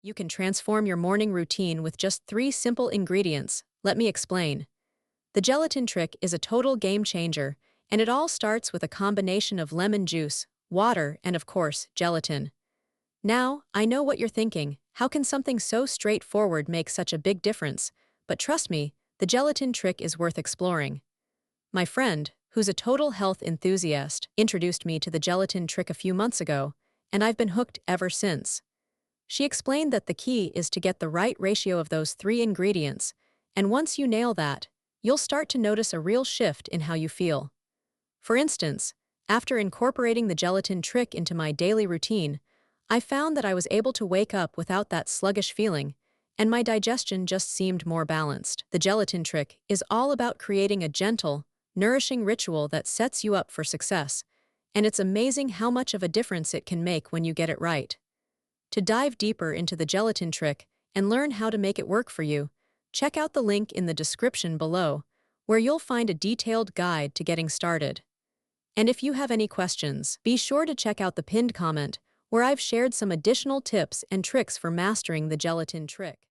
You can transform your morning routine with just 3 simple ingredients. Let me explain. The gelatin trick is a total game changer, and it all starts with a combination of lemon juice, water, and of course, gelatin. Now, I know what you're thinking. How can something so straightforward make such a big difference? But trust me, the gelatin trick is worth exploring. My friend, who's a total health enthusiast, introduced me to the gelatin trick a few months ago, and I've been hooked ever since. She explained that the key is to get the right ratio of those 3 ingredients, and once you nail that, you'll start to notice a real shift in how you feel. For instance, after incorporating the gelatin trick into my daily routine, I found that I was able to wake up without that sluggish feeling, and my digestion just seemed more balanced. The gelatin trick is all about creating a gentle, nourishing ritual that sets you up for success, and it's amazing how much of a difference it can make when you get it right. To dive deeper into the gelatin trick and learn how to make it work for you, check out the link in the description below, where you'll find a detailed guide to getting started. And if you have any questions, be sure to check out the pinned comment, where I've shared some additional tips and tricks for mastering the gelatin trick.